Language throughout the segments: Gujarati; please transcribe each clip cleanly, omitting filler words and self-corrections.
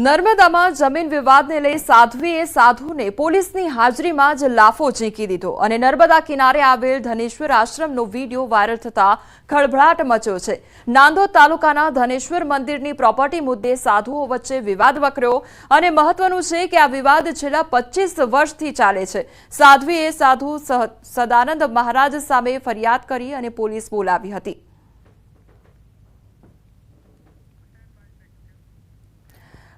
નર્મદામાં જમીન વિવાદને લઈ સાધ્વીએ સાધુને પોલીસની હાજરીમાં જ લાફો ઝીંકી દીધો અને નર્મદા કિનારે આવેલ ધનેશ્વર આશ્રમનો વિડીયો વાયરલ થતા ખળભળાટ મચ્યો છે। નાંદોદ તાલુકાના ધનેશ્વર મંદિરની પ્રોપર્ટી મુદ્દે સાધુઓ વચ્ચે વિવાદ વકર્યો અને મહત્વનું છે કે આ વિવાદ છેલ્લા 25 વર્ષથી ચાલે છે। સાધ્વીએ સાધુ સદાનંદ મહારાજ સામે ફરિયાદ કરી અને પોલીસ બોલાવી હતી।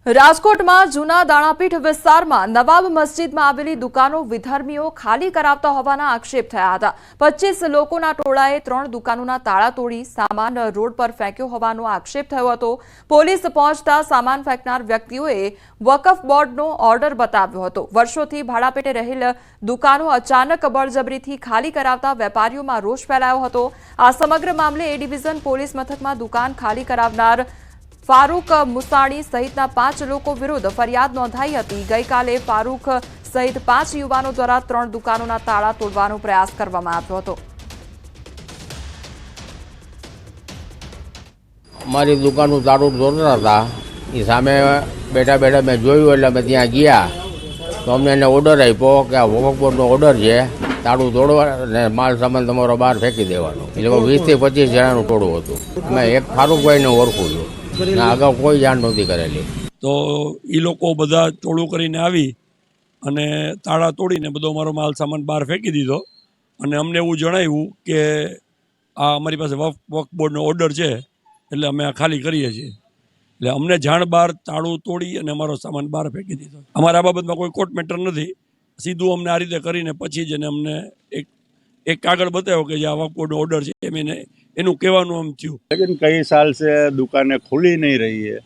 રાજકોટમાં જૂના દાણાપીઠ વિસ્તારમાં નવાબ મસ્જિદમાં આવેલી દુકાનો વિધર્મીઓ ખાલી કરાવતા હોવાના આક્ષેપ થયા હતા। 25 લોકોના ટોળાએ 3 દુકાનોના તાળા તોડી સામાન રોડ પર ફેંક્યો હોવાનો આક્ષેપ થયો હતો। પોલીસ પહોંચતા સામાન ફેંકનાર વ્યક્તિઓએ વકફ બોર્ડનો ઓર્ડર બતાવ્યો હતો। વર્ષોથી ભાડાપેટે રહેલ દુકાનો અચાનક બળજબરીથી ખાલી કરાવતા વેપારીઓમાં રોષ ફેલાયો હતો। આ સમગ્ર મામલે એ ડિવિઝન પોલીસ મથકમાં દુકાન ખાલી કરાવનાર फारूक मुसाणी सहितना 5 लोको विरुद्ध फरियाद नोंधाई हती। गईकाले फारूक सहित 5 युवानो द्वारा 3 दुकानोना ताळा तोडવાનો प्रयास करवामां આવ્યો હતો। અમારી દુકાનનું તાળું તોડતા હતા એ સામે બેઠા બેઠા મેં જોયું એટલે અમે ત્યાં ગયા તો અમને એને ઓર્ડર આપ્યો કે આ વકફ બોર્ડનો ઓર્ડર છે તાળું તોડવા અને માલ સામાન તમારો બહાર ફેંકી દેવાનો। એટલે 20 થી 25 જણાનું ટોળું હતું। મેં એક ફારૂકભાઈને ઓળખું છું, અગાઉ કોઈ જાણ નહોતી કરેલી। તો એ લોકો બધા ટોળું કરીને આવી અને તાળા તોડીને બધો અમારો માલ સામાન બહાર ફેંકી દીધો અને અમને એવું જણાવ્યું કે આ અમારી પાસે વકફ બોર્ડનો ઓર્ડર છે એટલે અમે આ ખાલી કરીએ છીએ। એટલે અમને જાણ બહાર તાળું તોડી અને અમારો સામાન બહાર ફેંકી દીધો। અમારા બાબતમાં કોઈ કોર્ટ મેટર નથી, સીધું અમને આ રીતે કરીને પછી જ અમને एक कागज बताओ कि वक्फ बोर्ड ऑर्डर है मैंने इन्हों कहवानुं हम थयुं। लेकिन कई साल से दुकानें खुली नहीं रही है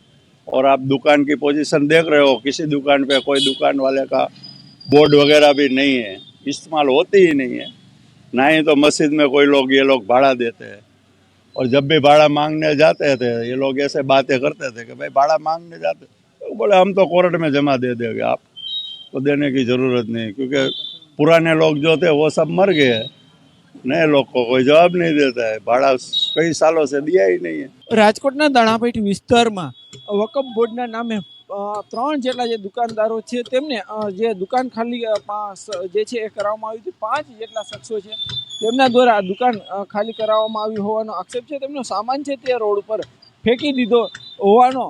और आप दुकान की पोजीशन देख रहे हो, किसी दुकान पे कोई दुकान वाले का बोर्ड वगैरह भी नहीं है, इस्तेमाल होती ही नहीं है। ना ही तो मस्जिद में कोई लोग ये लोग भाड़ा देते हैं और जब भी भाड़ा मांगने जाते थे ये लोग ऐसे बातें करते थे कि भाई भाड़ा मांगने जाते तो बोले हम तो कोर्ट में जमा दे देंगे, आप तो देने की ज़रूरत नहीं, क्योंकि पुराने लोग जो थे वो सब मर गए, नए लोग को कोई जवाब नहीं देता है, भाड़ा कई सालों से दिया ही नहीं है। રાજકોટના દાણાપીઠ વિસ્તારમાં વકફ બોર્ડના નામે 3 જેટલા જે દુકાનદારો છે તેમને જે દુકાન ખાલી જે છે એ કરાવવામાં આવી હતી। 5 જેટલા શખ્સો છે તેમના દ્વારા દુકાન ખાલી કરાવવામાં આવી હોવાનો આક્ષેપ છે। તેમનો સામાન છે તે રોડ ઉપર ફેંકી દીધો હોવાનો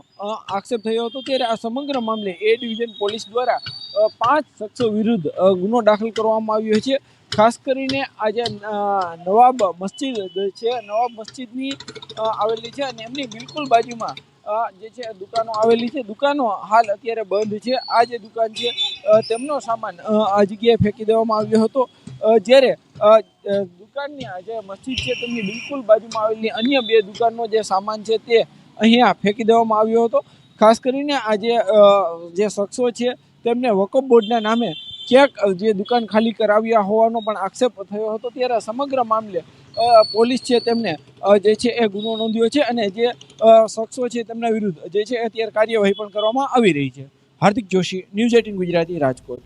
આક્ષેપ થયો હતો। ત્યારે આ સમગ્ર મામલે એ ડિવિઝન પોલીસ દ્વારા 5 શખ્સો વિરુદ્ધ ગુનો દાખલ કરવામાં આવ્યો છે। ખાસ કરીને આજે નવાબ મસ્જિદ છે, નવાબ મસ્જિદની આવેલી છે અને એમની બિલકુલ બાજુમાં જે છે દુકાનો આવેલી છે। દુકાનો હાલ અત્યારે બંધ છે। આ જે દુકાન છે તેમનો સામાન આ જગ્યાએ ફેંકી દેવામાં આવ્યો હતો। જ્યારે દુકાનની જે મસ્જિદ છે તેમની બિલકુલ બાજુમાં આવેલી અન્ય 2 દુકાનનો જે સામાન છે તે અહીંયા ફેંકી દેવામાં આવ્યો હતો। ખાસ કરીને આ જે શખ્સો છે તેમને વકફ બોર્ડના નામે ક્યાંક જે દુકાન ખાલી કરાવ્યા હોવાનો પણ આક્ષેપ થયો હતો। ત્યારે સમગ્ર મામલે પોલીસ છે તેમને જે છે એ ગુનો નોંધ્યો છે અને જે શખ્સો છે તેમના વિરુદ્ધ જે છે અત્યારે કાર્યવાહી પણ કરવામાં આવી રહી છે। હાર્દિક જોશી, ન્યૂઝ 18 ગુજરાતી, રાજકોટ।